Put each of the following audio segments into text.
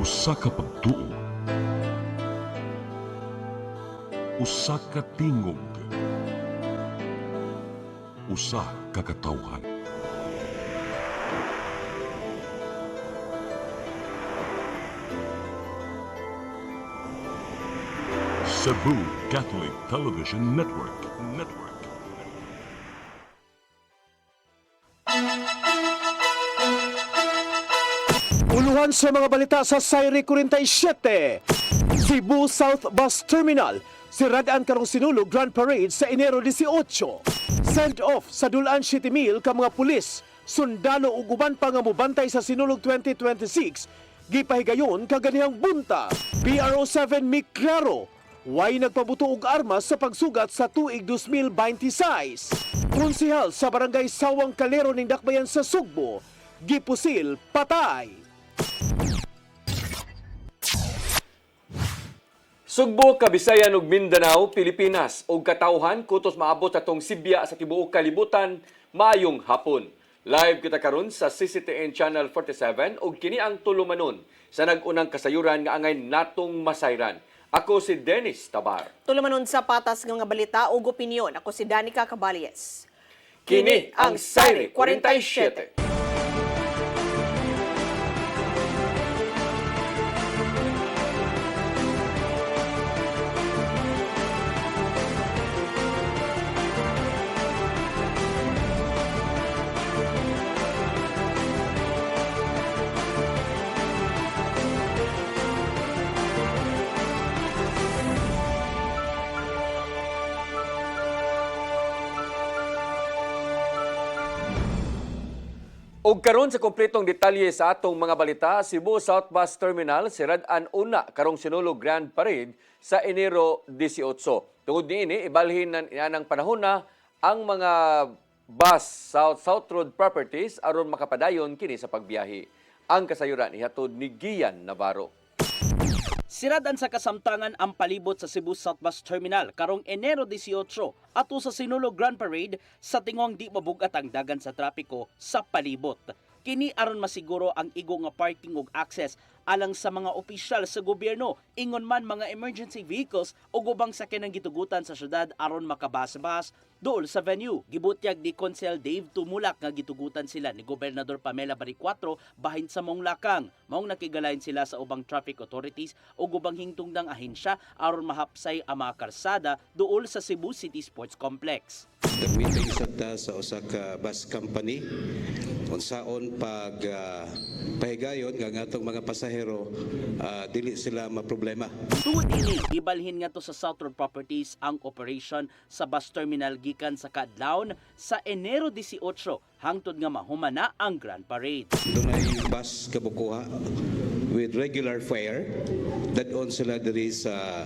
Usa ka pagtuo, usa ka tingog, usa ka katawhan. Cebu Catholic Television Network. Uluhan sa mga balita sa Sayri 47. Cebu South Bus Terminal. Siradaan karong sinulog Grand Parade sa Enero 18. Send off sa Dulan City Mill ka mga pulis, sundalo ug uban pa nga mobantay sa sinulog 2026. Gipahigayon kaganihang bunta. PRO 7 Miklaro. Way nagpabuto og armas sa pagsugat sa tuig 2026. Konsehal sa barangay Sawang Kalero ning Dakbayan sa Sugbo. Gipusil patay. Sugbo, Kabisayan ug Mindanao, Pilipinas ug katawhan kutos maabot sa tong Sibya sa tibuok kalibutan maayong hapon. Live kita karon sa CCTN Channel 47 ug kini ang tulumanon sa nag-unang kasayuran nga angay natong masayran. Ako si Dennis Tabar. Tulumanon sa patas ng mga balita ug opinyon. Ako si Danica Caballes. Kini ang Sayri 47. Og karon sa kompletong detalye sa atong mga balita, Cebu South Bus Terminal sirad-an una karong sinulog Grand Parade sa Enero 18. Tungod niini ibalhin ng panahon na ang mga bus South Road Properties aron makapadayon kini sa pagbiyahe. Ang kasayuran ihatod ni Gian Navarro. Siradan sa kasamtangan ang palibot sa Cebu South Bus Terminal karong Enero 18 ato sa sinulog Grand Parade sa tingong di mabugat ang dagan sa trapiko sa palibot. Kini aron masiguro ang igo nga parking ug access alang sa mga opisyal sa gobyerno, ingon man mga emergency vehicles o ubang sakyanan gitugutan sa syudad aron makabas-bas dool sa venue. Gibutyag ni Konsel Dave Tumulak nga gitugutan sila ni Gobernador Pamela Baricuatro bahin sa mong lakang. Maong nakigalayin sila sa ubang traffic authorities o ubang hingtungdang ahensya aron mahapsay ang mga karsada dool sa Cebu City Sports Complex. The meeting sa Osaka Bus Company unsaon pag pahigayon nga atong mga pasahero dili sila maproblema. Tuod ini ibalhin nga to sa South Road Properties ang operation sa bus terminal gikan sa kadlawon sa Enero 18 hangtod nga mahumana ang Grand Parade. Dunay bus kabukuha with regular fare dadon sila diri sa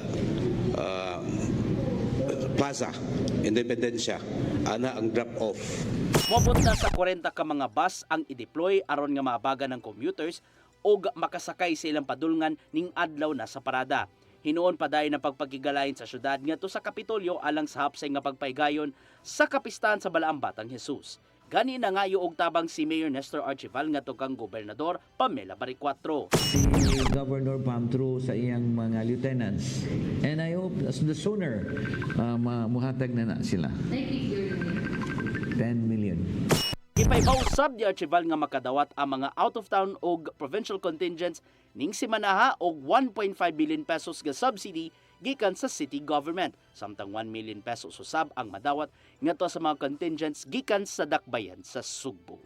Plaza Independencia ana ang drop off. Mobot na sa 40 ka mga bus ang i-deploy aron nga maabagan ng commuters o makasakay sa ilang padulngan ning adlaw na sa parada. Hinuon pa dayon ang pagpagigalayin sa syudad ngadto sa Kapitolyo alang sa hapsay nga pagpaygayon sa kapistahan sa Balaang Batang Jesus. Gani na nga og tabang si Mayor Nestor Archival ngadto kang Gobernador Pamela Baricuatro. Si Governor Pam through sa iyang mga lieutenants. And I hope as the sooner muhatag na sila. 10 million. Ipaybausab ni Archival nga makadawat ang mga out-of-town og provincial contingents ning simanaha og 1.5 billion pesos nga subsidy gikan sa city government. Samtang 1 million pesos usab ang madawat ngadto sa mga contingents gikan sa Dakbayan sa Sugbo.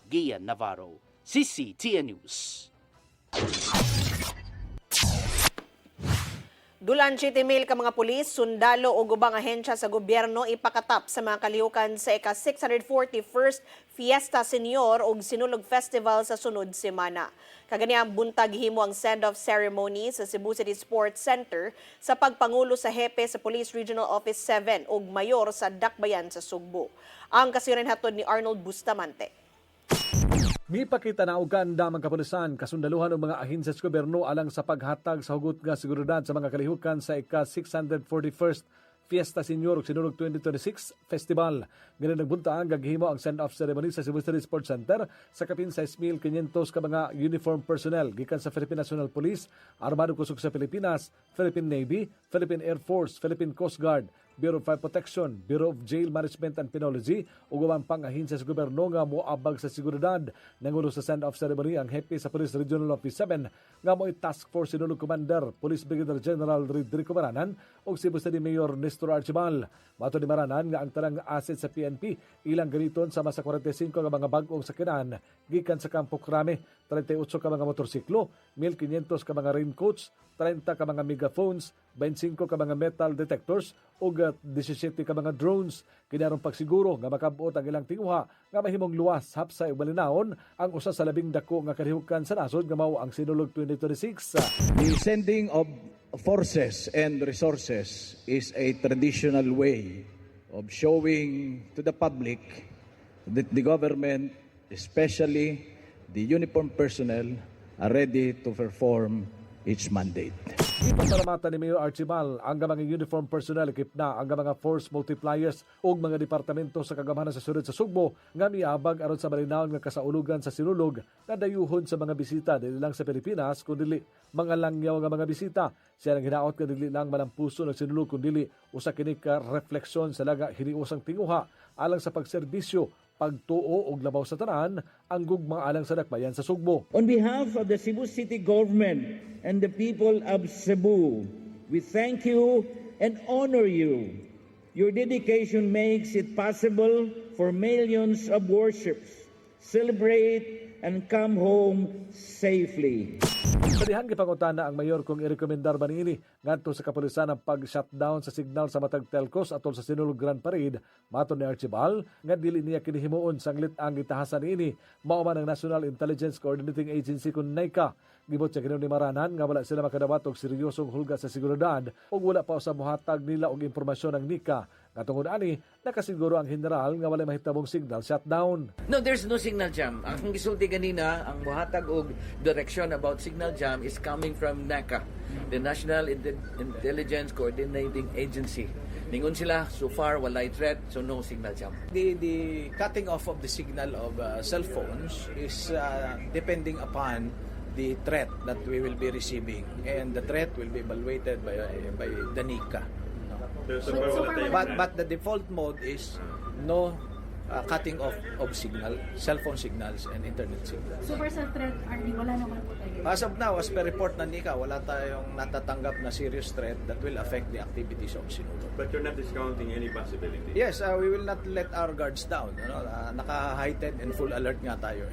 Gian Navarro, CCTN News. Dulan City Mill ka mga pulis, sundalo o ubang ahensya sa gobyerno ipakatap sa mga kalihukan sa ika-641st Fiesta Senior o Sinulog Festival sa sunod semana. Kaganihang buntag himo ang send-off ceremony sa Cebu City Sports Center sa pagpangulo sa hepe sa Police Regional Office 7 o mayor sa Dakbayan sa Sugbo. Ang kasiran hatod ni Arnold Bustamante. Mipakita na og ganda ang kapulisan kasundaluhan ng mga ahensya sa gobyerno alang sa paghatag sa hugot nga seguridad sa mga kalihukan sa ika-641st Fiesta Senior ug Sinulog 2026 Festival. Ganun nagbuntaan gaghimo ang send-off ceremony sa Cebu City Sports Center sa kapin 6,500 ka mga uniform personnel gikan sa Philippine National Police, Armado Kusog sa Pilipinas, Philippine Navy, Philippine Air Force, Philippine Coast Guard, Bureau of Fire Protection, Bureau of Jail Management and Penology ug ubang pang-ahinsya sa gobyerno nga moabag sa seguridad. Nangulo sa send-off ceremony ang hepe sa Police Regional Office 7 nga mo'y Task Force Sinulog Commander Police Brigadier General Rodrigo Maranan ug Cebu City Mayor Nestor Archibal. Mato ni Maranan nga ang tanang asset sa PNP ilang galiton sama sa 45 ka mga bag-ong sakyanan gikan sa Campo Crame, 38 ka mga motorsiklo, 1,500 ka mga raincoats, 30 ka mga megaphones, 25 ka mga metal detectors ug 17 ka mga drones. Kinarong pagsiguro nga makabot ang ilang tinguha nga mahimong luwas hapsay ug malinawon ang usa sa labing dako nga kalihukan sa nasod nga mao ang Sinulog 2026. The sending of forces and resources is a traditional way of showing to the public that the government, especially the uniformed personnel, are ready to perform its mandate. Ipasalamatan ni Mayor Archibal ang mga uniform personnel ekip na ang mga force multipliers ug mga departamento sa kagamanan sa sudad sa Sugbo nga miabag aron sa malinawon nga kasaulugan sa Sinulog nga dayuhon sa mga bisita dili lang sa Pilipinas kundi mga langyaw nga mga bisita. Siya nang hinaot nga dili lang malampuso ng Sinulog kundi usa kini ka refleksyon sa laga hiniusang tinguha alang sa pagserbisyo, pagtuo og labaw sa tanan ang gugma alang sa dakbayan sa Sugbo. On behalf of the Cebu City Government and the people of Cebu, we thank you and honor you. Your dedication makes it possible for millions of worshippers celebrate and come home safely. Kadihan gipangutana ang mayor kung irekomendar ba niini ngadto sa kapulisan ang pag-shutdown sa signal sa matag telcos atol sa Sinulog Grand Parade. Maton ni Archibal nga dili niya kinihimuon sanglit ang gitahasan niini mao man ang National Intelligence Coordinating Agency kun NICA. Gibot sa ni Maranan nga wala sila makadawat og seryosong hulga sa seguridad ug wala pa sa muhatag nila og impormasyon ng NICA. Katungod ani, nakasiguro ang general nga wala mahitabong signal shutdown. No, there's no signal jam. Ang gisulti ganina, ang muhatag og direction about signal jam is coming from NACA, the National Intelligence Coordinating Agency. Ningon sila, so far walay threat, so no signal jam. The cutting off of the signal of cell phones is depending upon the threat that we will be receiving, and the threat will be evaluated by the NICA. But the default mode is no cutting off of signal, cell phone signals and internet signals. So far sa threat, wala naman po tayo? As of now, as per report ng NICA, wala tayong natatanggap na serious threat that will affect the activities of Sinulog. But you're not discounting any possibility? Yes, we will not let our guards down. Naka-heightened and full alert nga tayo.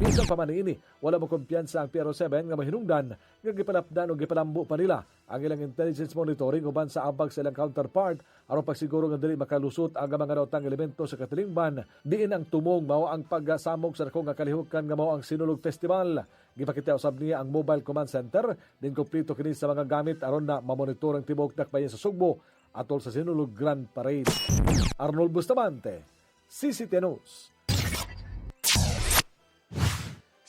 Minsan pa man ini, wala mo kumpiyansa ang PRO7 nga mahinungdan nga gipalapdan o gipalambo pa nila ang ilang intelligence monitoring uban sa abag sa ilang counterpart aron pagsiguro nga dili makalusot ang mga nautang elemento sa katilingban. Diin ang tumong mao ang pagsamog sa dako nga kalihukan nga mao ang Sinulog Festival. Gipakita usab niya ang Mobile Command Center din kompleto kini sa mga gamit aron na mamonitor ang tibuok dakbayan sa Sugbo atol sa Sinulog Grand Parade. Arnold Bustamante, CCTV News.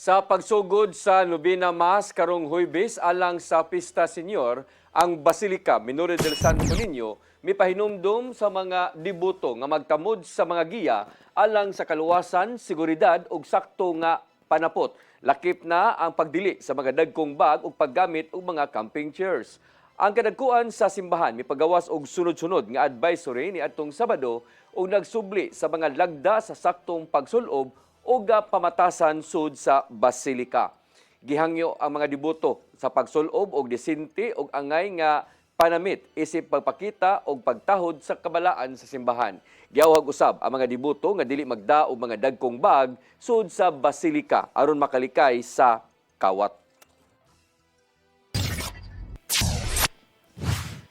Sa pagsugod sa Lubina Mass karong Huwebes alang sa Pista Senior, ang Basilica Minore del Santo Niño mipahinumdum sa mga dibuto nga magtamod sa mga giya alang sa kaluwasan, seguridad ug sakto nga panapot. Lakip na ang pagdili sa mga dagkong bag ug paggamit og mga camping chairs. Ang kadagkuan sa simbahan mipagawas og sunod-sunod nga advisory ni atong Sabado ug nagsubli sa mga lagda sa saktong pagsulob o pamatasan sud sa Basilica. Gihangyo ang mga diboto sa pagsulob og disinti og angay nga panamit isip pagpakita og pagtahod sa kabalaan sa simbahan. Giawhag usab ang mga diboto nga dili magdaog mga dagkong bag sud sa Basilica aron makalikay sa kawat.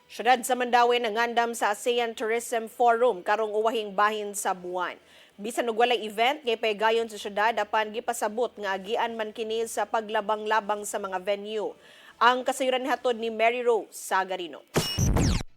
Syudad sa Mandawi nangandam sa ASEAN Tourism Forum karong uwahing bahin sa buwan. Bisan og walay event kay paygayon sa syudad apan gipasabot nga agian man kini sa paglabang-labang sa mga venue. Ang kasayuran hatod ni Mary Rose Sagarino.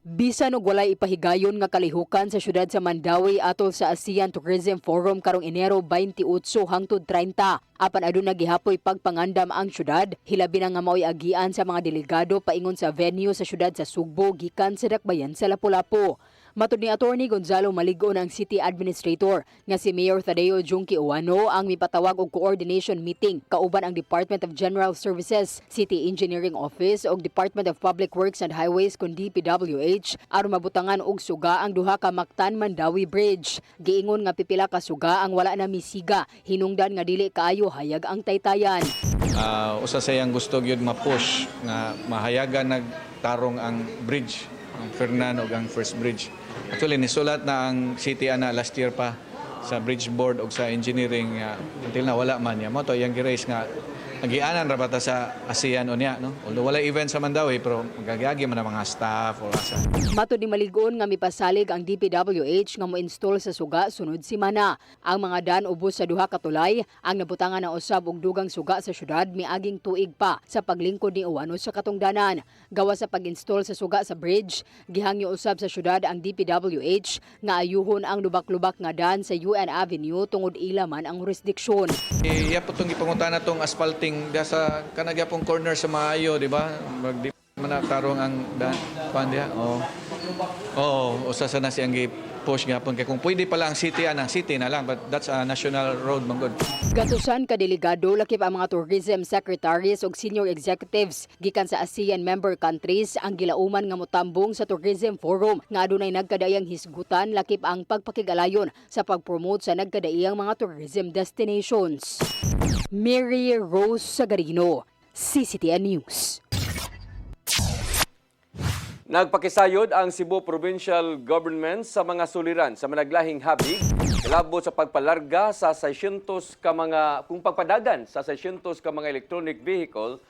Bisan og walay ipahigayon nga kalihukan sa syudad sa Mandawi atol sa ASEAN Tourism Forum karong Enero 28 hangtod 30. Apan aduna gihapoy pagpangandam ang syudad, hilabi na nga mao'y agian sa mga delegado paingon sa venue sa syudad sa Sugbo gikan sa dakbayan sa Lapu-Lapu. Matud ni Attorney Gonzalo Maligon ang City Administrator nga si Mayor Tadeo Junki Uwano ang mipatawag og coordination meeting kauban ang Department of General Services, City Engineering Office ug Department of Public Works and Highways kun DPWH aron mabutangan og suga ang duha ka Mactan-Mandawi Bridge. Giingon nga pipila ka suga ang wala na misiga, hinungdan nga dili kaayo hayag ang taytayan. Usa sayang gusto gyud ma-push nga mahayagan nagtarong ang bridge, ang Fernan ug ang First Bridge. Actually, nisulat na ang city ana last year pa sa bridge board o sa engineering until na wala man niya. Mo to yung girace nga nagianan ra bata sa ASEAN o niya, no? Although wala event sa Mandawi pero magagagi man ang mga staff o asa. Matud ni Maligon nga mipasalig ang DPWH nga mo-install sa suga sunod semana. Ang mga dan ubos sa duha ka tulay ang nabutangan na usab og dugang suga sa syudad miaging tuig pa sa paglingkod ni Uwano sa katungdanan. Gawa sa pag-install sa suga sa bridge, gihangyo usab sa syudad ang DPWH nga ayuhon ang lubak-lubak nga dan sa UN Avenue tungod ila man ang jurisdiksyon. Iya po itong ipangutana itong asphalting diya sa kanagyapong corner sa Maayo, di ba? Magdi manatarong ang pan diya. Oo, usa sa na siyang push gapon kay kung pwede pala ang city na lang, but that's a national road manggod. Gatusan ka delegado lakip ang mga tourism secretaries ug senior executives gikan sa ASEAN member countries ang gilauman nga motambong sa Tourism Forum nga adunay nagkadaiyang hisgutan lakip ang pagpakigalayon sa pagpromote sa nagkadaiyang mga tourism destinations. Mary Rose Sagarino, CCTN News. Nagpakisayod ang Cebu Provincial Government sa mga suliran sa managlahing habig labot sa pagpalarga sa 600 ka mga pagpadagan sa 600 ka mga electronic vehicle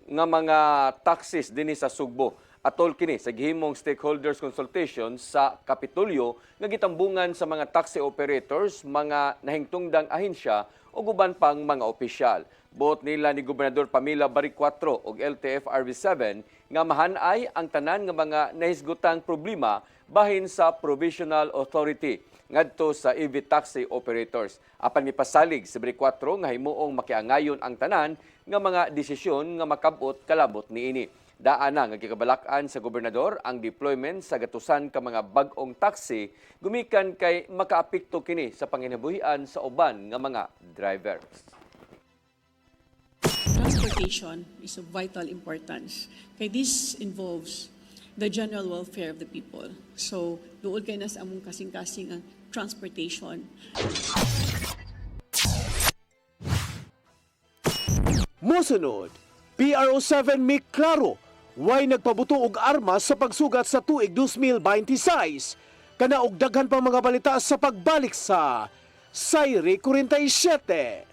nga mga taxis dinhi sa Sugbo. Atol kini sa gihimong stakeholders consultation sa Kapitolyo nga gitambungan sa mga taxi operators, mga nahingtungdang ahensya o guban pang mga opisyal. Buot nila ni Gobernador Pamela Baric 4 ug LTF RV7 nga mahanay ang tanan nga mga nahisgutang problema bahin sa Provisional Authority ngadto sa EV taxi operators. Apan mipasalig si Baric 4 nga himuong makiangayon ang tanan nga mga desisyon nga makabot kalabot niini. Daan na nga gikabalakan sa gobernador ang deployment sa gatusan ka mga bag-ong taxi gumikan kay makaapekto kini sa panginabuhian sa uban nga mga drivers. Transportation is of vital importance. Kay this involves the general welfare of the people. So, doon kayo na sa among kasing-kasing ang transportation. Mosunod, PRO7 mi klaro, way nagpabuto og armas sa pagsugat sa tuig 2026. Kana og daghan pa mga balita sa pagbalik sa Sayri 47.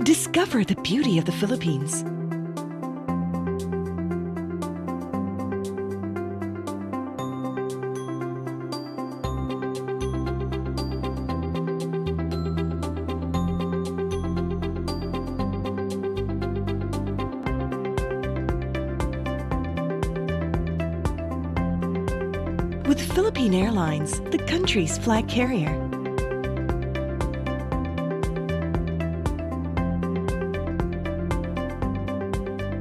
Discover the beauty of the Philippines. With Philippine Airlines, the country's flag carrier.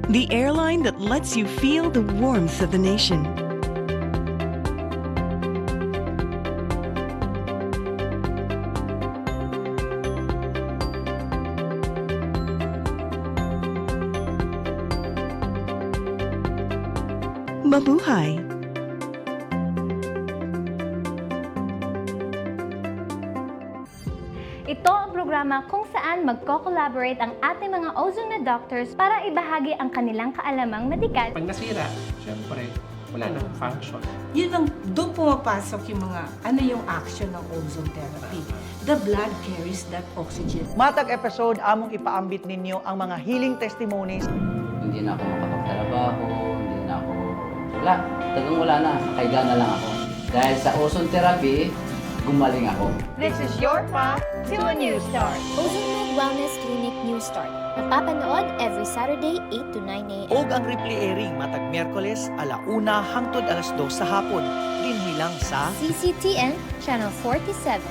The airline that lets you feel the warmth of the nation. Mabuhay! Ito ang programa kung saan magko-collaborate ang ating mga ozone na doctors para ibahagi ang kanilang kaalamang medikal. Pag nasira, syempre, wala nang function. Yun ang doon pumapasok yung mga ano yung action ng ozone therapy. The blood carries that oxygen. Matag episode, among ipaambit ninyo ang mga healing testimonies. Hindi na ako makapagtrabaho, hindi na ako wala na, kaiga na lang ako. Dahil sa ozone therapy, gumaling ako. This is your path to a new start. Ozone Med Wellness Clinic New Start. Mapapanood every Saturday 8 to 9 a.m. Og ang replay airing matag Miyerkules 1:00 hangtod 2:00 sa hapon. Dinhi lang sa CCTN Channel 47.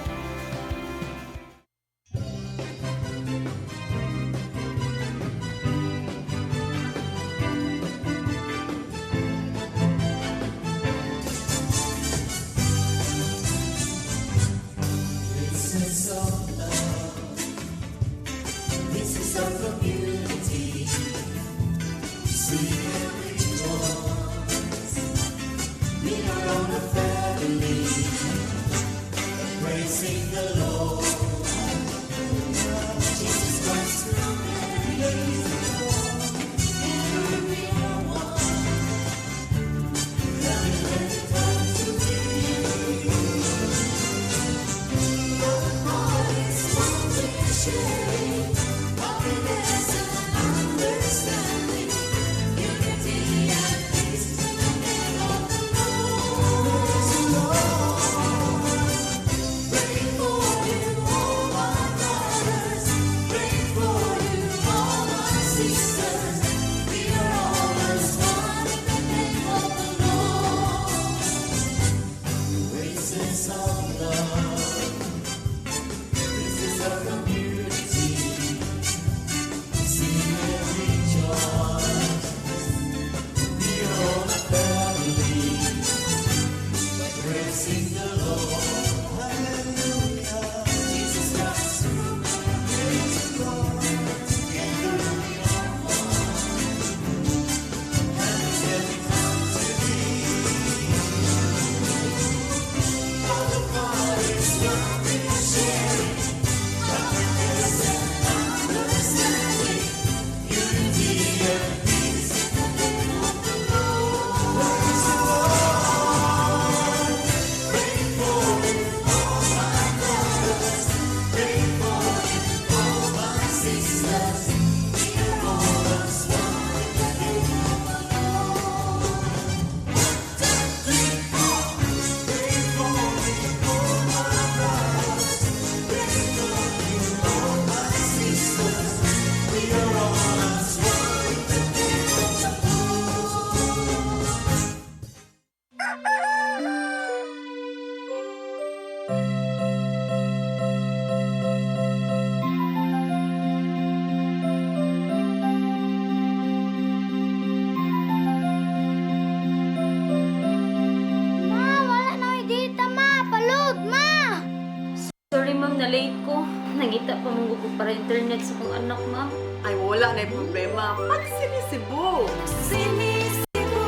Na-late ko. Nangita pa mong gusto para internet sa kong anak, ma'am. Ay, wala na yung problema. Pag-sinisibo! Sinisibo!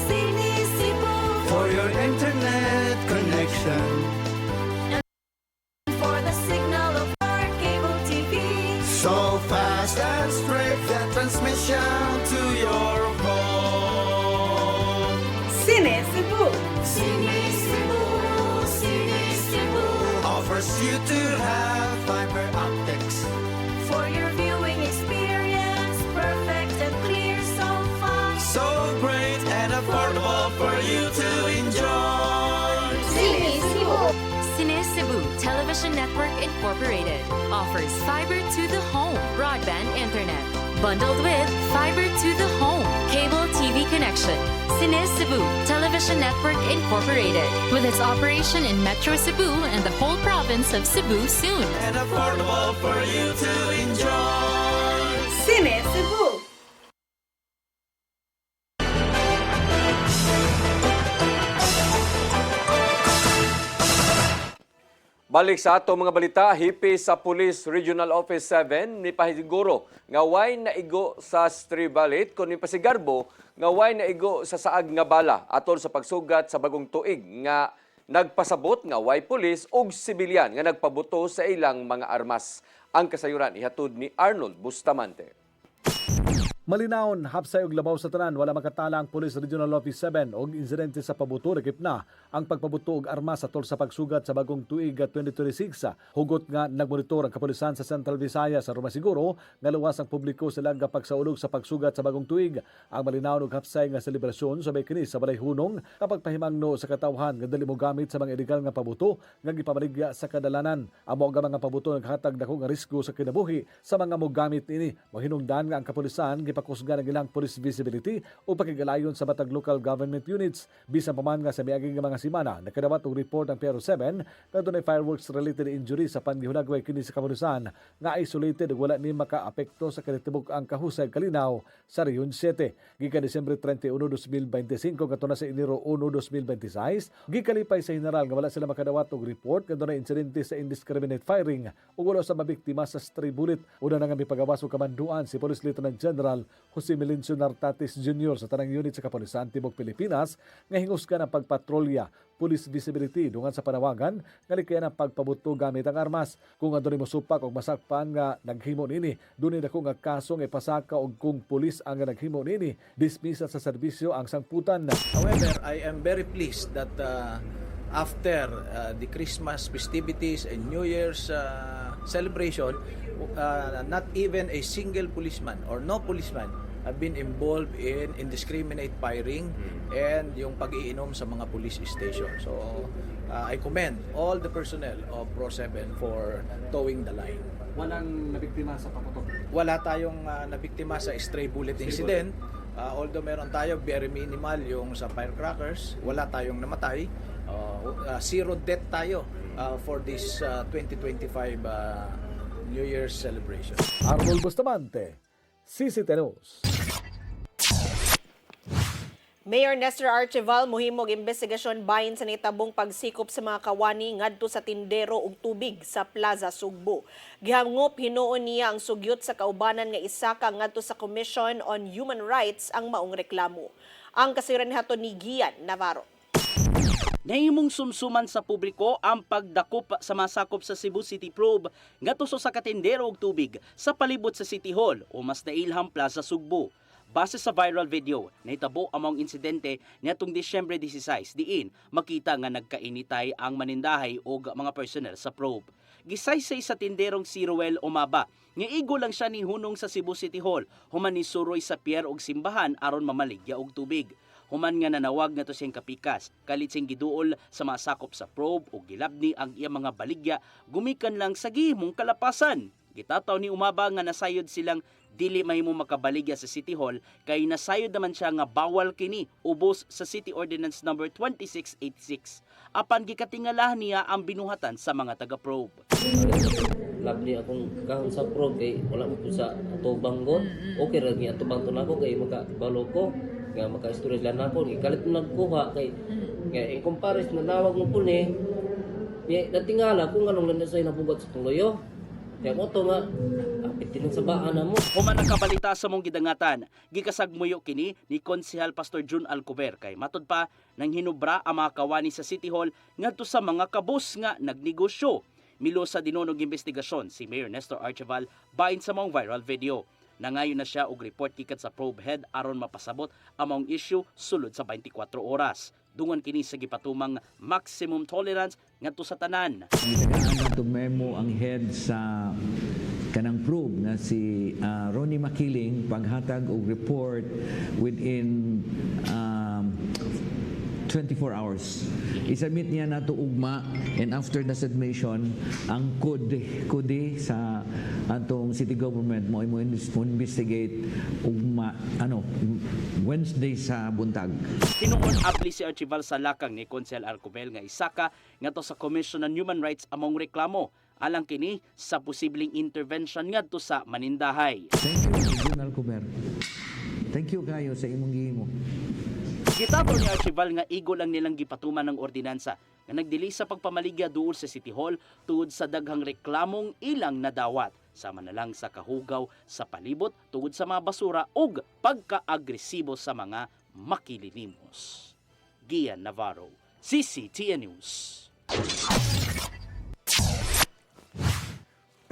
Sinisibo! For your internet connection. For the signal of our cable TV. So fast and straight that transmission to your home. Sinisibo! Sinisibo! Sinisibo! Offers you to have fiber optics. For your viewing experience, perfect and clear so fast. So great and affordable for you to enjoy. Sinisibo! Cine Cebu Television Network Incorporated offers fiber to the home broadband internet. Bundled with fiber to the home cable TV connection. Cine Cebu Television Network Incorporated with its operation in Metro Cebu and the whole province of Cebu soon. And affordable for you to enjoy. Sinisibo! Balik sa ato mga balita, hipi sa Police Regional Office 7 ni pahisiguro nga way naigo sa Strebalit kun ni pasigarbo nga way naigo sa saag nga bala atol sa pagsugat sa bagong tuig nga nagpasabot nga way pulis ug sibilyan nga nagpabuto sa ilang mga armas. Ang kasayuran ihatod ni Arnold Bustamante. Malinawon, hapsay og labaw sa tanan, wala makatala ang Police Regional Office 7 og insidente sa pabuto rekip na ang pagpabuto og armas atol sa pagsugat sa bagong tuig 2026. Hugot nga nagmonitor ang kapulisan sa Central Visayas sa Romasiguro nga luwas ang publiko sila nga pagsaulog sa pagsugat sa bagong tuig. Ang malinawon og hapsay nga selebrasyon sabay kini sa balay hunong kapag pahimangno sa katawhan nga dali mo gamit sa mga illegal nga pabuto nga gipamaligya sa kadalanan. Amo nga mga pabuto naghatag dako nga risgo sa kinabuhi sa mga mogamit ini. Mahinungdan nga ang kapulisan pakusga ng ilang police visibility o pakigalayon sa matag local government units. Bisan pa man nga sa miaging mga simana, nakadawat og report ang Pero 7 na dunay fireworks-related injury sa panggihunagway kini sa kapulisan nga isolated ug wala ni makaapekto sa kanitibuk ang kahusay kalinaw sa Rehiyon 7. Gikan Disyembre 31, 2025 kadto na sa Enero 1, 2026, gikalipay sa general nga wala sila makadawat og report nga dunay insidente sa indiscriminate firing ug wala sa mabiktima sa stray bullet. Una na nga mipagawas og kamanduan si Police Lieutenant General Jose Melencio Nartatis Jr. sa tanang unit sa Kapulisan Tibok Pilipinas nga hingusgan ang pagpatrolya, police visibility dungan sa panawagan nga likayan ang pagpabuto gamit ang armas. Kung adunay mosupak og masakpan nga naghimo nini, dunay dako nga kaso nga ipasaka og kung pulis ang naghimo nini, dismisa sa serbisyo ang sangputan. However, I am very pleased that after the Christmas festivities and New Year's celebration, not even a single policeman or no policeman have been involved in indiscriminate firing and yung pag-iinom sa mga police station. So, I commend all the personnel of Pro 7 for towing the line. Walang nabiktima sa paputok? Wala tayong nabiktima sa stray bullet incident. Although meron tayo, very minimal yung sa firecrackers. Wala tayong namatay. Zero death tayo for this 2025 New Year's celebration. Arnold Bustamante, CCTV News. Mayor Nestor Archival mohimog investigasyon bahin sa nitabong pagsikop sa mga kawani ngadto sa tindero og tubig sa Plaza Sugbo. Gihangop hinuon niya ang sugyot sa kaubanan nga isaka ngadto sa Commission on Human Rights ang maong reklamo. Ang kasiran hato ni Gian Navarro. Nahimong sumsuman sa publiko ang pagdakop sa masakop sa Cebu City Probe ngadto sa katindero og tubig sa palibot sa City Hall o mas nailham Plaza Sugbo. Base sa viral video, nahitabo among insidente niadtong Disyembre 16 diin makita nga nagkainitay ang manindahay o mga personnel sa probe. Gisaysay sa tinderong si Ruel Omaba, nga igo lang siya ni hunong sa Cebu City Hall, human ni suroy sa pier og simbahan aron mamaligya og tubig. Human nga nanawag na to siyang kapikas, kalit siyang giduol sa masakop sa probe o gilabni ang iyang mga baligya, gumikan lang sa gihimong kalapasan. Gitataw ni Umaba nga nasayod silang dili mahimo makabaligya sa City Hall kay nasayod naman siya nga bawal kini ubos sa City Ordinance number 2686. Apan gikatingalahan niya ang binuhatan sa mga taga-probe. Labni akong kahon sa probe kay wala mo po sa atubanggon. Okay ra gi atubang nako kay makabalo ko nga maka-storage lang nako kalit mo nagkuha kay in comparison na nawag mo po ni natingala kung anong lanasay nabugat sa tuloyo. Kaya mo to nga, apitin sa baan na mo. Human nakabalita sa mong gidangatan, gikasagmuyo kini ni Konsehal Pastor June Alcover kay matod pa nang hinubra ang mga kawani sa City Hall ngadto sa mga kabus nga nagnegosyo. Milo sa dinunog investigasyon si Mayor Nestor Archival bahin sa mong viral video. Nangayon na siya og report gikan sa probe head aron mapasabot ang mong issue sulod sa 24 oras. Dungan kini sa gipatumang maximum tolerance ngadto sa tanan. Memo ang head sa kanang probe na si Ronnie Makiling paghatag og report within 24 hours. I-submit niya nato ugma and after the submission ang kode sa atong city government mo investigate ugma Wednesday sa buntag. Tinuon apli si Archival sa lakang ni Konsehal Arcobel nga isaka ngadto sa Commission on Human Rights among reklamo alang kini sa posibleng intervention ngadto sa manindahay. Thank you, General Arcobel. Thank you kayo sa imong gihimo. Gitato ni Archival nga igo lang nilang gipatuman ng ordinansa nga nagdili sa pagpamaligya duol sa City Hall tungod sa daghang reklamong ilang nadawat. Sama na lang sa kahugaw sa palibot tungod sa mga basura ug pagka-agresibo sa mga makilinimos. Gian Navarro, CCTV News.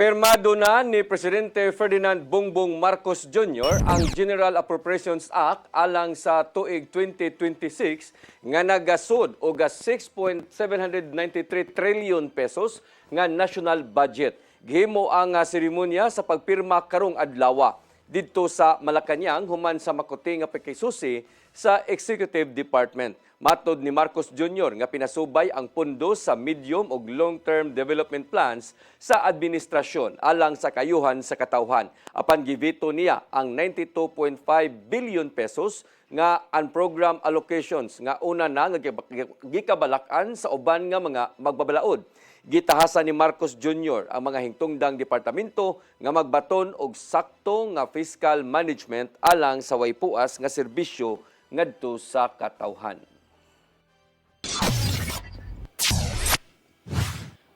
Pirmado na ni Presidente Ferdinand Bongbong Marcos Jr. ang General Appropriations Act alang sa tuig 2026 nga nagasud og 6.793 trillion pesos nga national budget. Gihimo ang seremonya sa pagpirma karong adlaw didto sa Malacañang human sa makuti nga pakisusi sa Executive Department. Matod ni Marcos Jr. nga pinasubay ang pondo sa medium ug long-term development plans sa administrasyon alang sa kayuhan sa katawhan. Apan givito niya ang 92.5 billion pesos nga unprogrammed allocations nga una na nga gikabalakan sa uban nga mga magbabalaod. Gitahasan ni Marcos Jr. ang mga hingtungdang departamento nga magbaton og sakto nga fiscal management alang sa way puas nga serbisyo ngadto sa katawhan.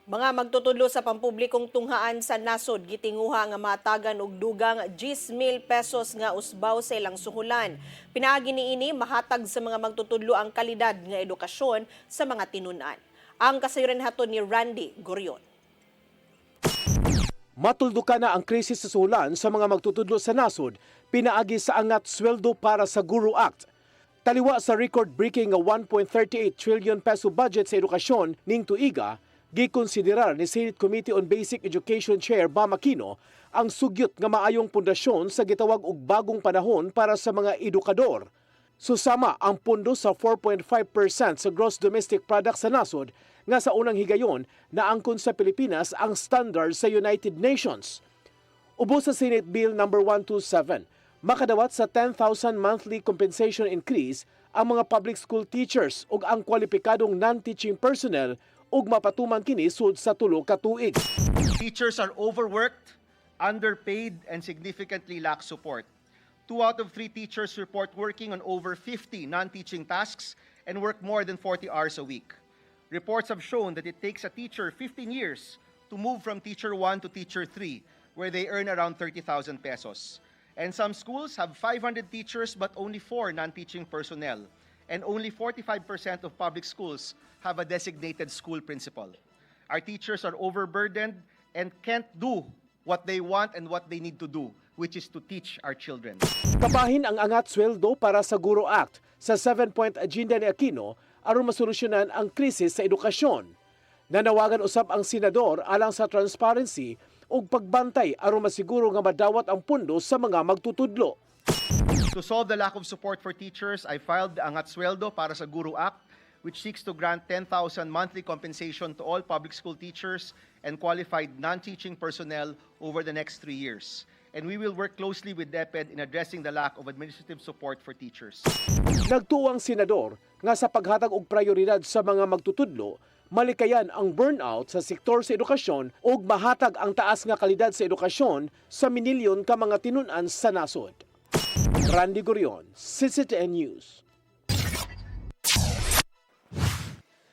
Mga magtutudlo sa pampublikong tunghaan sa nasod gitinguha nga matagan og dugang 10,000 pesos nga usbaw sa ilang suhulan. Pinaagi niini mahatag sa mga magtutudlo ang kalidad nga edukasyon sa mga tinun-an. Ang kasayuran haton ni Randy Gorion. Matuldukan na ang krisis sa suhulan sa mga magtutudlo sa nasod, pinaagi sa angat sweldo para sa Guro Act. Taliwa sa record-breaking nga 1.38 trillion peso budget sa edukasyon ning tuiga, gikonsiderar ni Senate Committee on Basic Education Chair Bam Aquino ang sugyot nga maayong pundasyon sa gitawag og bagong panahon para sa mga edukador. Susama ang pondo sa 4.5% sa gross domestic product sa nasod nga sa unang higayon na angkon sa Pilipinas ang standard sa United Nations. Ubos sa Senate Bill No. 127, makadawat sa 10,000 monthly compensation increase ang mga public school teachers ug ang kwalipikadong non-teaching personnel ug mapatuman kini sud sa tulo ka tuig. Teachers are overworked, underpaid, and significantly lack support. 2 out of 3 teachers report working on over 50 non-teaching tasks and work more than 40 hours a week. Reports have shown that it takes a teacher 15 years to move from teacher 1 to teacher 3, where they earn around 30,000 pesos. And some schools have 500 teachers but only 4 non-teaching personnel. And only 45% of public schools have a designated school principal. Our teachers are overburdened and can't do what they want and what they need to do, which is to teach our children. Kabahin ang angat sweldo para sa Guro Act sa 7-point agenda ni Aquino aron masolusyonan ang krisis sa edukasyon. Nanawagan usab ang senador alang sa transparency ug pagbantay aron masiguro nga madawat ang pundo sa mga magtutudlo. To solve the lack of support for teachers, I filed the Angat Sweldo para sa Guro Act, which seeks to grant 10,000 monthly compensation to all public school teachers and qualified non-teaching personnel over the next 3 years. And we will work closely with DepEd in addressing the lack of administrative support for teachers. Nagtuwang senador nga sa paghatag og prioridad sa mga magtutudlo, malikayan ang burnout sa sektor sa edukasyon ug mahatag ang taas nga kalidad sa edukasyon sa minilyon ka mga tinun-an sa nasod. Randy Gorion, CCTN News.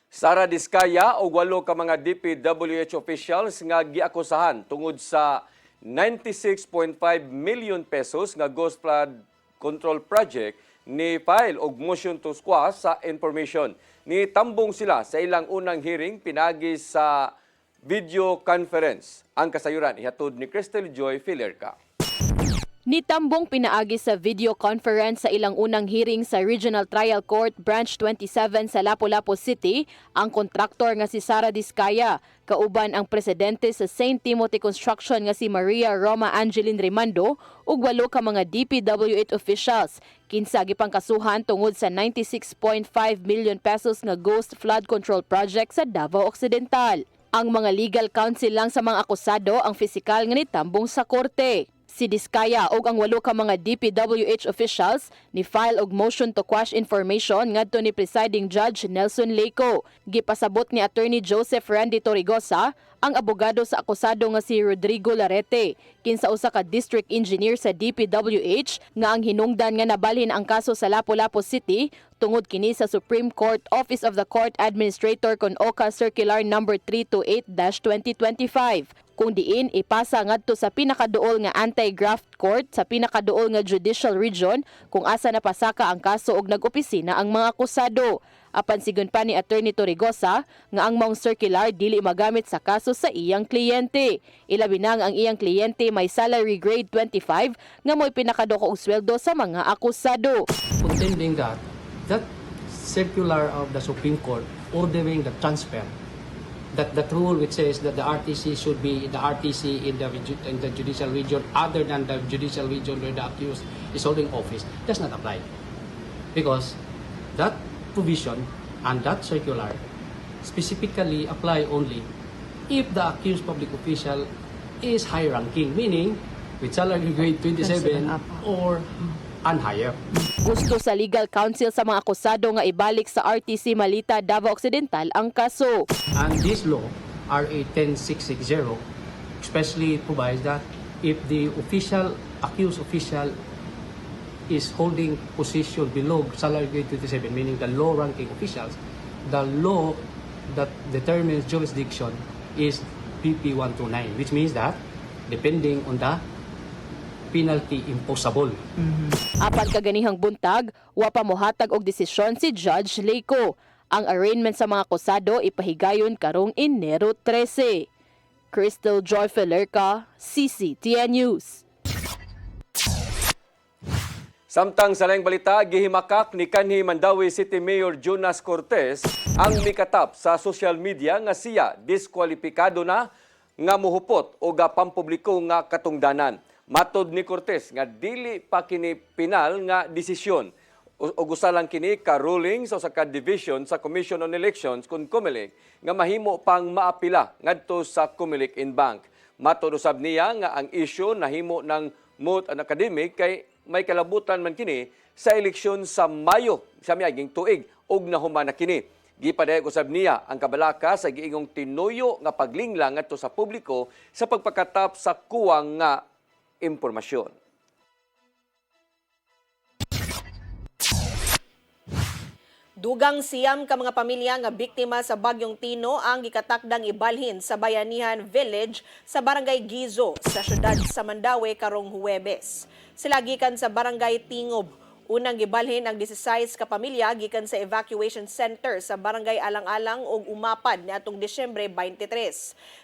Sara Diskaya o 8 ka mga DPWH officials nga giakusahan tungod sa 96.5 million pesos nga Ghost Flood Control Project ni file og motion to quash sa information. Ni tambong sila sa ilang unang hearing pinagi sa video conference. Ang kasayuran ihatod ni Crystal Joy Filerca. Nitambong pinaagi sa video conference sa ilang unang hearing sa Regional Trial Court Branch 27 sa Lapu-Lapu City ang kontraktor nga si Sara Diskaya, kauban ang presidente sa St. Timothy Construction nga si Maria Roma Angeline Rimando ug 8 ka mga DPWH officials. Kinsa gipang kasuhan tungod sa 96.5 million pesos nga Ghost Flood Control Project sa Davao Occidental. Ang mga legal counsel lang sa mga akusado ang pisikal nga nitambong sa korte. Si Diskaya ug ang 8 ka mga DPWH officials ni file og motion to quash information ngadto ni presiding judge Nelson Leco. Gipasabot ni attorney Joseph Randy Torrigosa ang abogado sa akusado nga si Rodrigo Larete, kinsa usa ka district engineer sa DPWH nga ang hinungdan nga nabalhin ang kaso sa Lapu-Lapu City tungod kini sa Supreme Court Office of the Court Administrator kon OCA Circular No. 328-2025. kung diin ipasa ngadto sa pinakaduol nga anti-graft court sa pinakaduol nga judicial region kung asa napasaka ang kaso og nag-opisina ang mga akusado. Apan sigon pa ni Attorney Torregosa nga ang maong circular dili magamit sa kaso sa iyang kliyente. Ilabi na nga ang iyang kliyente may salary grade 25 nga mo'y pinakadako og sweldo sa mga akusado. Contending that circular of the Supreme Court ordering the transfer, that rule which says that the RTC should be the RTC in the judicial region other than the judicial region where the accused is holding office does not apply, because that provision and that circular specifically apply only if the accused public official is high ranking, meaning with salary grade 27 or and higher. Gusto sa legal counsel sa mga akusado nga ibalik sa RTC Malita, Davao Occidental ang kaso. And this law, RA 10660, especially provides that if the accused official is holding position below salary grade 27, meaning the low-ranking officials, the law that determines jurisdiction is PP 129, which means that depending on the penalty imposable. Apan kaganihang buntag, wa pa mohatag og desisyon si Judge Leiko. Ang arraignment sa mga akusado ipahigayon karong Enero 13. Crystal Joy Felerca, CCTN News. Samtang sa laing balita, gihimakak ni kanhi Mandawi City Mayor Jonas Cortez ang mikatap sa social media nga siya diskwalipikado na nga muhupot o gapampubliko nga katungdanan. Matod ni Cortez nga dili pa kini pinal nga desisyon o gusto lang kini ka ruling sa ka division sa Commission on Elections kun COMELEC nga mahimo pang maapila ngadto sa COMELEC in bank. Matod usab niya nga ang issue nahimo ng moot an academic kay may kalabutan man kini sa eleksyon sa Mayo sa miaging tuig ug nahuman na kini. Gipadayag usab niya ang kabalaka sa giingong tinuyo nga paglinglang ngadto sa publiko sa pagpakatap sa kuwang nga impormasyon. Dugang siyam ka mga pamilya nga biktima sa Bagyong Tino ang gikatakdang ibalhin sa Bayanihan Village sa Barangay Gizo sa siyudad sa Mandawi karong Huwebes. Sila gikan sa Barangay Tingob. Unang gibalhin ang 16 ka pamilya gikan sa evacuation center sa Barangay Alang-Alang ug umapad niadtong Disyembre 23.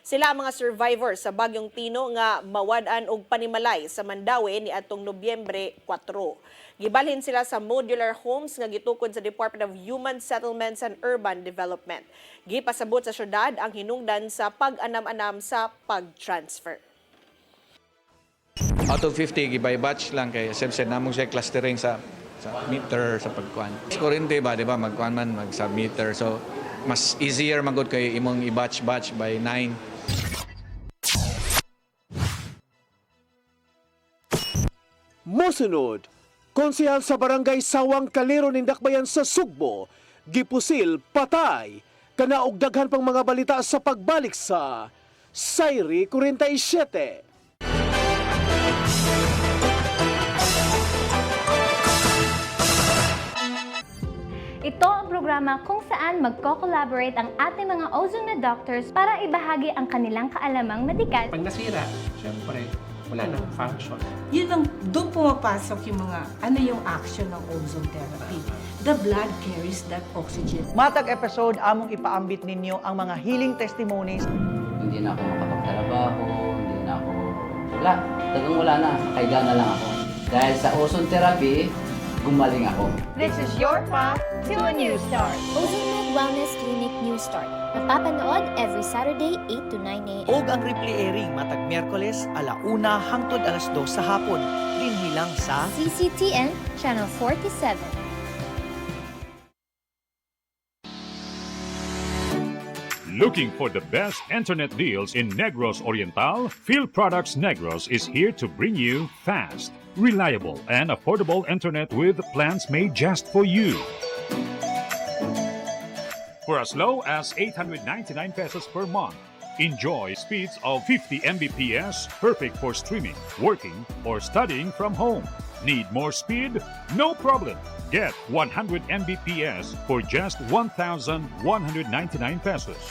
Sila ang mga survivor sa Bagyong Tino nga mawad-an og panimalay sa Mandawi niadtong Nobyembre 4. Gibalhin sila sa modular homes nga gitukod sa Department of Human Settlements and Urban Development. Gipasabot sa syudad ang hinungdan sa pag-anam-anam sa pag-transfer. Out of 50, gibay batch lang kay seb-seb namong siya clustering sa meter sa pagkuan. Kurente ba, di ba, magkuan man, mag-submeter. So, mas easier magod kay imong i-batch by 9. Mosunod, konsehal sa Barangay Sawang Kalero Nindakbayan sa Sugbo, gipusil patay. Kanaog daghan pang mga balita sa pagbalik sa Sayri 47. Ito ang programa kung saan magko-collaborate ang ating mga ozone na doctors para ibahagi ang kanilang kaalamang medikal. Pag nasira, syempre, wala nang function. Yun ang, doon pumapasok yung mga, yung action ng ozone therapy. The blood carries that oxygen. Matag episode, among ipaambit ninyo ang mga healing testimonies. Hindi na ako makapagtrabaho, hindi na ako, wala na, kaiga na lang ako. Dahil sa ozone therapy, gumaling ako. This is your path to a new start. Ozomed Wellness Clinic New Start. Napapanood every Saturday 8 to 9 a.m. Og ang replay airing matag Miyerkules 1:00 hangtod 2:00 sa hapon. Dinhilang sa CCTN Channel 47. Looking for the best internet deals in Negros Oriental? Field Products Negros is here to bring you fast, reliable, and affordable internet with plans made just for you. For as low as 899 pesos per month, enjoy speeds of 50 Mbps, perfect for streaming, working, or studying from home. Need more speed? No problem. Get 100 Mbps for just 1,199 pesos.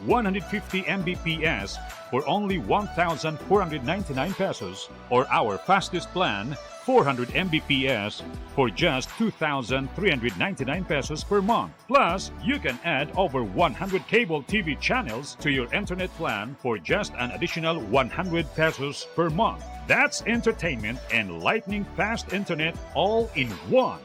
150 Mbps for only 1,499 pesos, or our fastest plan, 400 Mbps for just 2,399 pesos per month. Plus, you can add over 100 cable TV channels to your internet plan for just an additional 100 pesos per month. That's entertainment and lightning fast internet all in one.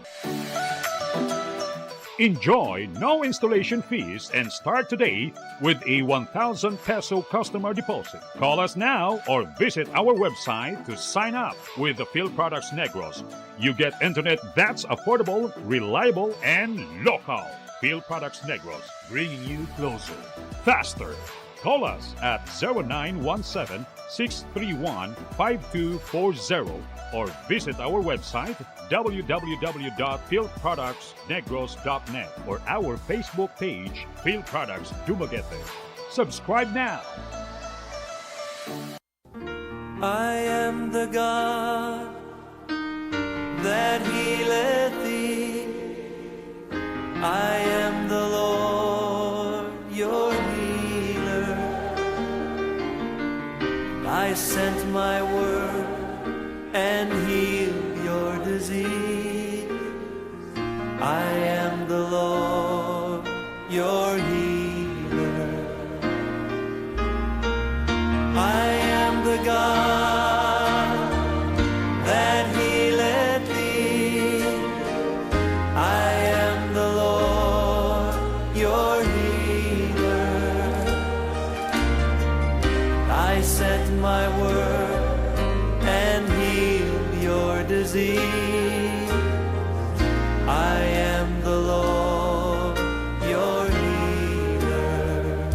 Enjoy no installation fees and start today with a 1,000 peso customer deposit. Call us now or visit our website to sign up with the Phil Products Negros. You get internet that's affordable, reliable, and local. Phil Products Negros, bringing you closer, faster. Call us at 0917-631-5240 or visit our website www.philproductsnegros.net or our Facebook page, Phil Products Dumaguete. Subscribe now. I am the God that healeth thee. I am the Lord, your healer. I sent my word and healed your disease. I am the Lord, your healer. I am the God that healeth thee. I am the Lord, your healer. I sent my word and healed your disease. I am the Lord, your healer.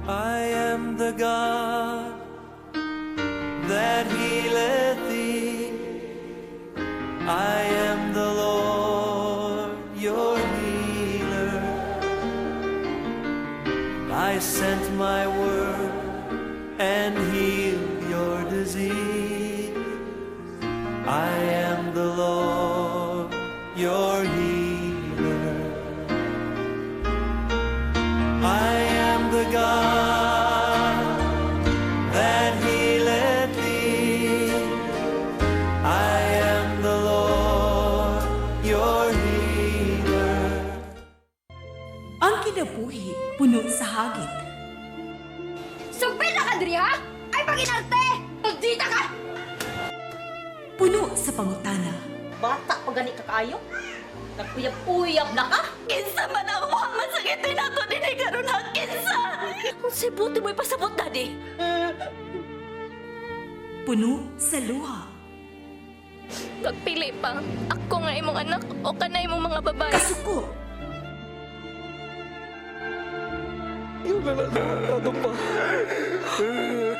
I am the God that healeth thee. I am the Lord, your healer. I sent my word and healed your disease. I am the Lord, your healer. I am the God that healeth thee. I am the Lord, your healer. Ang kinabuhi, puno sa hagit. Sugpil na ka, Dri, ha? Ay, pag-inarte! Magdita ka! Puno sa pangutana. Bata pa gani ka kayo? Nagpuyab-uyab na ka? Kinsa man ang muhang masakitin nato din ay karoon ha? Kinsa! Kung sibuti mo'y pasabot, Daddy. Puno sa luha. Pagpili pa, ako nga imong anak o kanay imong mga babae. Kasuko. Yung ano pa?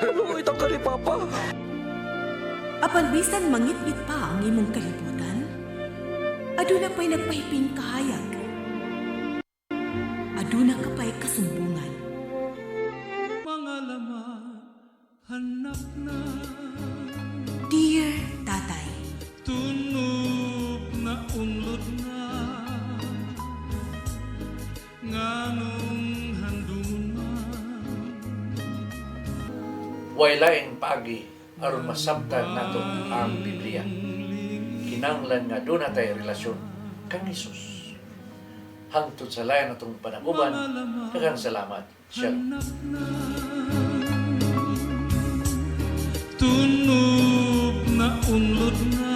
Ano itong ka ni Papa? Apan bisan mangit-ngit pa ang imong kalibutan, aduna pa'y nagpahiping kahayag. Aduna ka pa'y kasumbungan. Mga laman, hanap na. Dear Tatay, Tunog na unlod na. Nganong handungan man. Waylaing pagi aron masabtan nato ang Biblia. Kinanglan nga doon natay relasyon kang Hesus. Hangtod sa layan natong panaguban, daghang salamat. Shalom. Tunog na unlod na.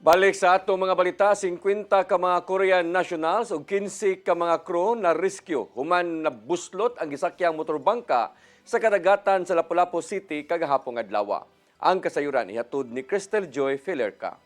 Balik sa atong mga balita, 50 ka mga Korean nationals ug 15 ka mga crew na rescue human nabuslot ang gisakyang motorbangka sa kadagatan sa Lapu-Lapu City kagahapon adlaw. Ang kasayuran ihatod ni Crystal Joy Filerca.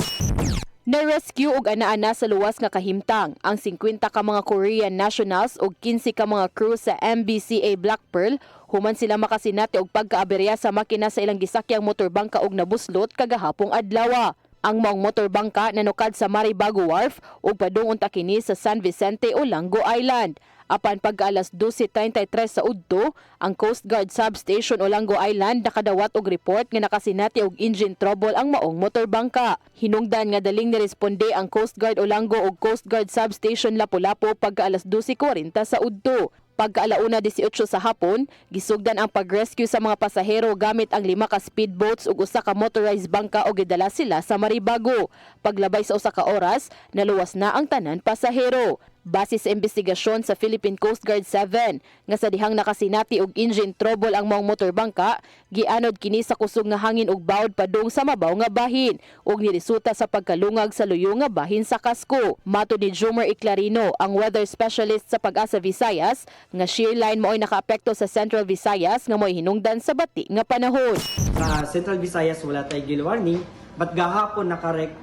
Na-rescue og ana-ana sa luwas nga kahimtang ang 50 ka mga Korean nationals ug 15 ka mga crew sa MBCA Black Pearl human sila makasinati og pagkaaberya sa makina sa ilang gisakyang motorbangka og nabuslot kagahapong adlaw. Ang maong motorbangka nanukad sa Maribago Wharf ug padung unta kini sa San Vicente o Lango Island. Apan pagka-alas 12:33 sa udto, ang Coast Guard Substation Olango Island nakadawat og report nga nakasinati og engine trouble ang maong motorbangka. Hinungdan nga daling niresponde ang Coast Guard Olango ug Coast Guard Substation Lapu-Lapu pagka-alas 12:40 sa udto. Pagka-alauna 18 sa hapon, gisugdan ang pag-rescue sa mga pasahero gamit ang 5 ka speedboats ug usa ka motorized bangka o gidala sila sa Maribago. Paglabay sa usa ka oras, naluwas na ang tanan pasahero. Base sa investigasyon sa Philippine Coast Guard 7 nga sa dihang nakasinati og engine trouble ang maong motorbangka, gianod kini sa kusog nga hangin ug bawod padung sa mabaw nga bahin ug niresulta sa pagkalungag sa luyo nga bahin sa kasko. Matud ni Jomer Iclarino, ang weather specialist sa Pag-asa Visayas, nga shear line mao'y nakaapekto sa Central Visayas nga mo'y hinungdan sa bati nga panahon. Sa Central Visayas wala tay gale warning, but gahapon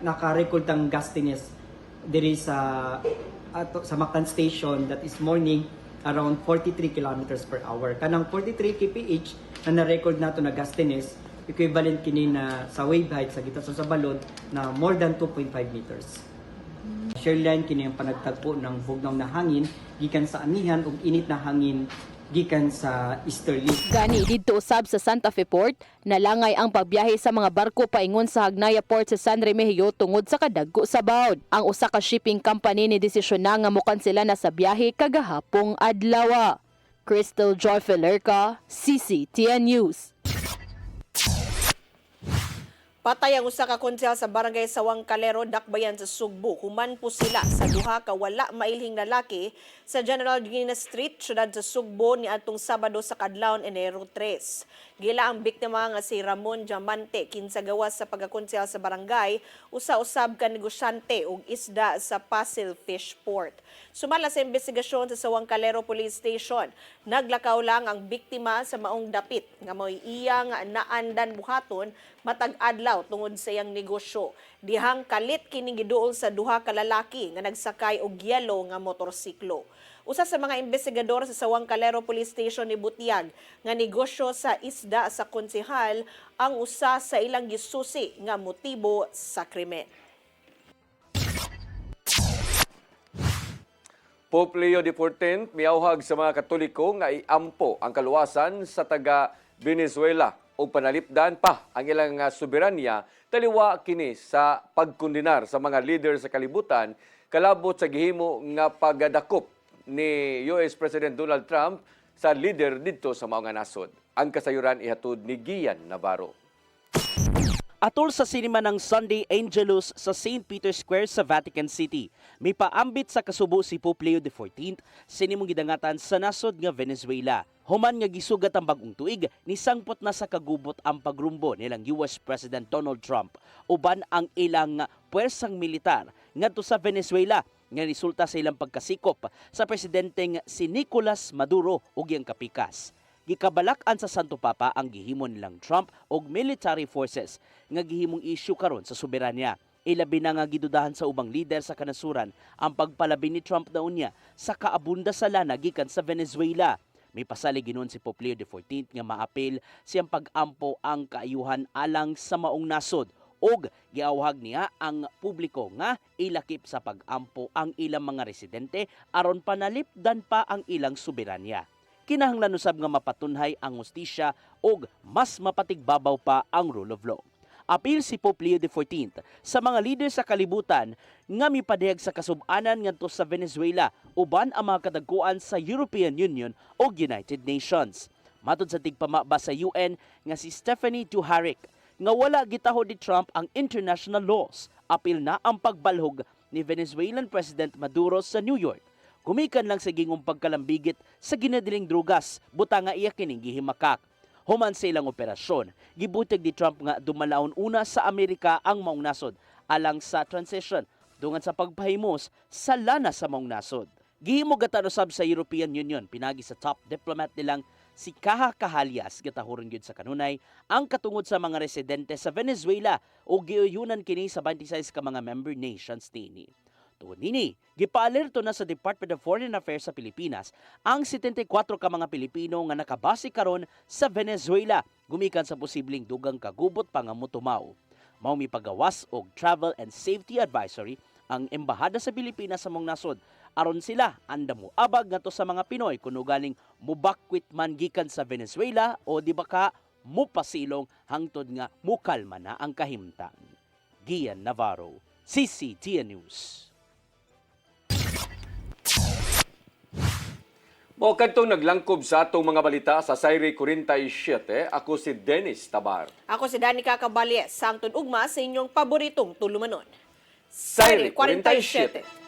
naka-record ang gustiness diri sa Mactan Station, that is morning around 43 kilometers per hour. Kanang 43 kph na na-record nato na gustiness, equivalent kini na sa wave height sa gitna sa balod na more than 2.5 meters. Shear line kini ang panagtagpo ng bugnaw na hangin gikan sa amihan ug init na hangin gikan sa easterly. Gani didto usab sa Santa Fe Port, nalangay ang pagbiyahe sa mga barko paingon sa Hagnaya Port sa San Remigio tungod sa kadagko sa bawd. Ang usa ka shipping company ni desisyon na nga mokansela na sa biyahe kagahapong adlaw. Crystal Joy Felerca, CCTN News. Patay ang usa ka konsel sa barangay Sawang Calero, Dakbayan sa Sugbo. Human po sila sa duha ka wala mailhing lalaki sa General Guinness Street, syudad sa Sugbo ni atong Sabado sa kadlawon Enero 3. Gila ang biktima nga si Ramon Diamante, kinsa gawas sa pagkakonsel sa barangay, usa-usab ka negosyante og isda sa Pasil Fish Port. Sumala sa investigasyon sa Sawang Calero Police Station, naglakaw lang ang biktima sa maong dapit nga mo'y iyang naandan buhaton matag adlaw tungod sa iyang negosyo. Dihang kalit kini giduol sa duha ka lalaki nga nagsakay og yelo nga motorsiklo. Usa sa mga investigador sa Sawang Calero Police Station ni Butiag nga negosyo sa isda sa konsehal ang usa sa ilang gisusi nga motibo sa krimen. Pope Leo XIV miauhag sa mga Katoliko nga iampo ang kaluwasan sa taga Venezuela o panalipdan pa ang ilang soberanya taliwa kini sa pagkondenar sa mga leader sa kalibutan kalabot sa gihimo nga pagdakop ni US President Donald Trump sa leader didto sa mga nasod. Ang kasayuran ihatod ni Gian Navarro. Atol sa sinima ng Sunday Angelus sa St. Peter's Square sa Vatican City, may paambit sa kasubo si Pope Leo XIV sinimong gidangatan sa nasod nga Venezuela. Human nga gisugat ang bagong tuig, nisangpot na sa kagubot ang pagrumbo nilang US President Donald Trump uban ang ilang puwersang militar ngadto sa Venezuela nga resulta sa ilang pagkasikop sa presidenteng si Nicolas Maduro ug iyang kapikas. Gikabalak-an sa Santo Papa ang gihimo nilang Trump og military forces nga gihimong issue karon sa soberanya. Ilabi na nga gidudahan sa ubang lider sa kanasuran ang pagpalabi ni Trump na unya sa kaabunda sa lana gikan sa Venezuela. May pasalig ginon si Pope Leo XIV nga maapil siyang pag-ampo ang kaayuhan alang sa maong nasod og giawhag niya ang publiko nga ilakip sa pag-ampo ang ilang mga residente aron panalipdan pa ang ilang soberanya. Kinahanglan usab nga mapatunhay ang hustisya ug mas mapatigbabaw pa ang rule of law. Apil si Pope Leo XIV sa mga leader sa kalibutan nga mipadayag sa kasub-anan ngadto sa Venezuela uban ang mga kadagkuan sa European Union ug United Nations. Matud sa tigpamaba sa UN nga si Stephanie Dujarric nga wala gitaho ni Trump ang international laws, apil na ang pagbalhog ni Venezuelan President Maduro sa New York. Gumikan lang sa gingong pagkalambigit sa ginadiling drugas, buta nga iya kining gihimakak. Human sa ilang operasyon, gibutag ni Trump nga dumalaon una sa Amerika ang maong nasod alang sa transition dungan sa pagpahimos sa lana sa maong nasod. Gihimo gatan usab sa European Union pinagi sa top diplomat nilang si Kaha Kahalias gitahuron gyud sa kanunay ang katungod sa mga residente sa Venezuela o giuyunan kini sa 26 ka mga member nations dinhi. Tungod nini, gipaalerto na sa Department of Foreign Affairs sa Pilipinas ang 74 ka mga Pilipino nga nakabase karon sa Venezuela gumikan sa posibleng dugang kagubot pa nga motumaw. Mao mi pagawas og travel and safety advisory ang embahada sa Pilipinas sa mong nasod aron sila andam mo abag ngadto sa mga Pinoy kuno galing mubakwit man gikan sa Venezuela o di ba ka mupasilong hangtod nga mukalma na ang kahimtang. Gian Navarro, CCTN News. Mao kadtong naglangkob sa atong mga balita sa Sayre 47, ako si Dennis Tabar. Ako si Danica Caballes, sangtod ugma sa inyong paboritong tulumanon. Sayre 47.